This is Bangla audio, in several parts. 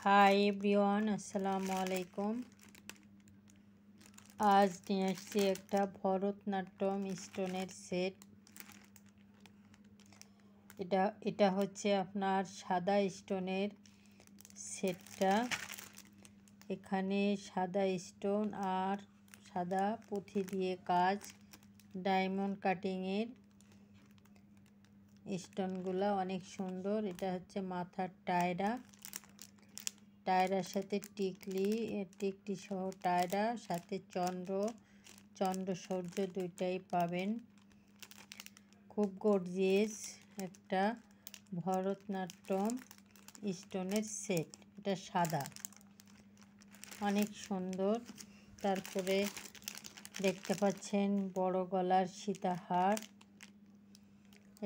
হাই এভরিওয়ান, আসসালামু আলাইকুম। আজ নিয়ে আসছি একটা ভরতনাট্যম স্টোনের সেট। এটা হচ্ছে আপনার সাদা স্টোনের সেটটা। এখানে সাদা স্টোন আর সাদা পুঁথি দিয়ে কাজ, ডায়মন্ড কাটিংয়ের স্টোনগুলো অনেক সুন্দর। এটা হচ্ছে মাথার টায়রার সাথে টিকলি সহ টায়রা, সাথে চন্দ্র সূর্য দুইটাই পাবেন। খুব গর্জিয়াস একটা ভরতনাট্যম স্টোনের সেট। এটা সাদা, অনেক সুন্দর। তারপরে দেখতে পাচ্ছেন বড় গলার সীতাহার।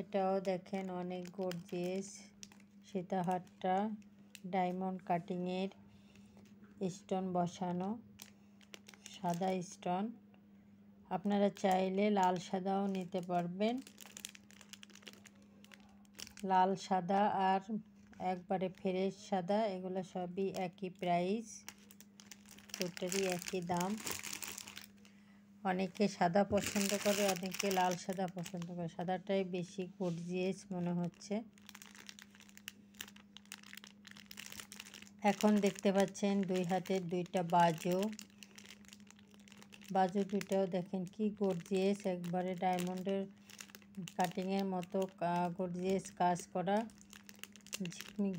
এটাও দেখেন অনেক গর্জিয়াস। সীতাহারটা ডায়মন্ড কাটিংয়ের স্টোন বসানো, সাদা স্টোন। আপনারা চাইলে লাল সাদাও নিতে পারবেন। লাল সাদা আর একবারে ফ্রেশ সাদা, এগুলো সবই একই প্রাইস, দুটোরই একই দাম। অনেকে সাদা পছন্দ করে, অনেকে লাল সাদা পছন্দ করে। সাদাটাই বেশি গর্জিয়াস মনে হচ্ছে। এখন দেখতে পাচ্ছেন দুই হাতের দুইটা বাজু দুইটাও দেখেন কি গর্জিয়াস, একবারে ডায়মন্ডের কাটিংয়ের মতো গর্জিয়াস কাজ করা,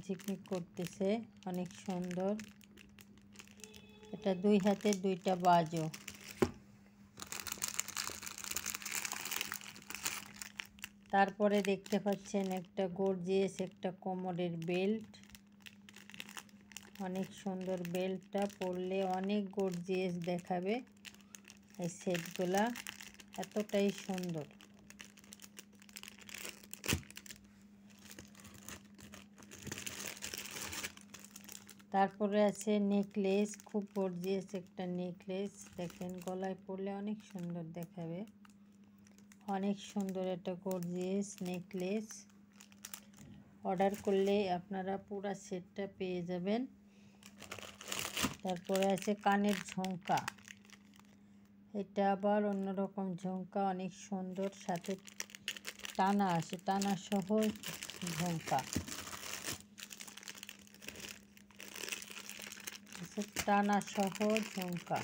ঝিকমিক করতেছে, অনেক সুন্দর। এটা দুই হাতের দুইটা বাজু। তারপরে দেখতে পাচ্ছেন একটা গর্জিয়াস একটা কোমরের বেল্ট, অনেক সুন্দর। বেল্টটা পরলে অনেক গর্জিয়াস দেখাবে। এই সেটগুলা এতটাই সুন্দর। তারপরে আছে নেকলেস, খুব গর্জিয়াস একটা নেকলেস। দেখেন গলায় পরলে অনেক সুন্দর দেখাবে, অনেক সুন্দর একটা গর্জিয়াস নেকলেস। অর্ডার করলে আপনারা পুরো সেটটা পেয়ে যাবেন। তারপরে আছে কানের ঝুমকা। এটা আবার অন্যরকম ঝুমকা, অনেক সুন্দর। সাথে টানা আছে, টানা সহ ঝুমকা, টানা সহ ঝুমকা,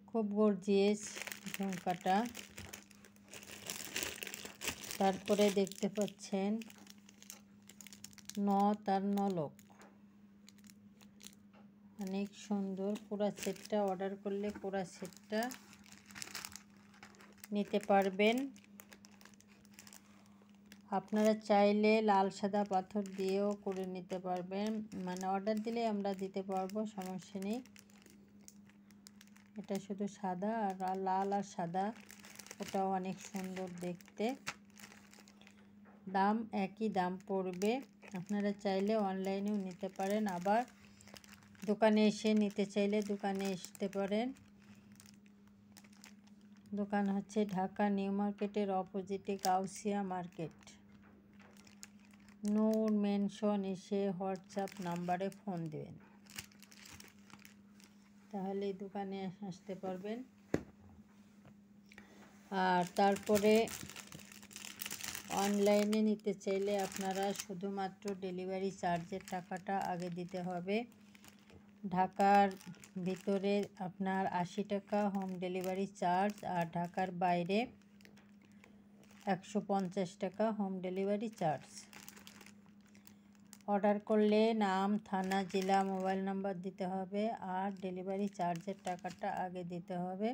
খুব গর্জিয়াস ঝুমকাটা। তারপরে দেখতে পাচ্ছেন নথ আর নলক, অনেক সুন্দর। পুরা সেটটা অর্ডার করলে পুরা সেটটা নিতে পারবেন। আপনারা চাইলে লাল সাদা পাথর দিয়েও করে নিতে পারবেন, মানে অর্ডার দিলে আমরা দিতে পারবো, সমস্যা নেই। এটা শুধু সাদা আর লাল আর সাদা, ওটাও অনেক সুন্দর দেখতে। দাম একই দাম পড়বে। আপনারা চাইলে অনলাইনেও নিতে পারেন, আবার দোকানে এসে নিতে চাইলে দোকানে আসতে পারেন। দোকান হচ্ছে ঢাকা নিউ মার্কেটের অপোজিটে গাউসিয়া মার্কেট, নূর মেনশন। এসে হোয়াটসঅ্যাপ নাম্বারে ফোন দেবেন, তাহলে দোকানে আসতে পারবেন। আর তারপরে অনলাইনে নিতে চাইলে আপনারা শুধুমাত্র ডেলিভারি চার্জের টাকাটা আগে দিতে হবে। ঢাকার ভিতরে আপনার 80 টাকা হোম ডেলিভারি চার্জ, আর ঢাকার বাইরে 150 টাকা হোম ডেলিভারি চার্জ। অর্ডার করলে নাম, থানা, জেলা, মোবাইল নাম্বার দিতে হবে, আর ডেলিভারি চার্জের টাকাটা আগে দিতে হবে।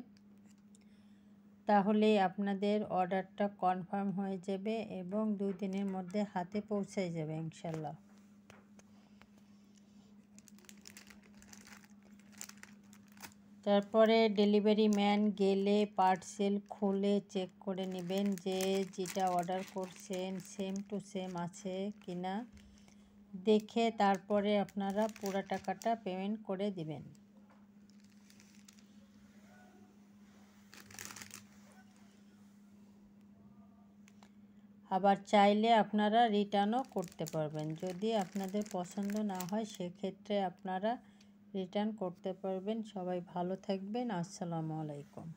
তাহলেই আপনাদের অর্ডারটা কনফার্ম হয়ে যাবে এবং 2 দিনের মধ্যে হাতে পৌঁছে যাবে ইনশাল্লাহ। তারপরে ডেলিভারি ম্যান গেলে পার্সেল খুলে চেক করে নেবেন যে যেটা অর্ডার করছেন সেম টু সেম আছে কিনা, দেখে তারপরে আপনারা পুরো টাকাটা পেমেন্ট করে দিবেন। আবার চাইলে আপনারা রিটার্নও করতে পারবেন। যদি আপনাদের পছন্দ না হয় সেক্ষেত্রে আপনারা রিটার্ন করতে পারবেন। সবাই ভালো থাকবেন। আসসালামু আলাইকুম।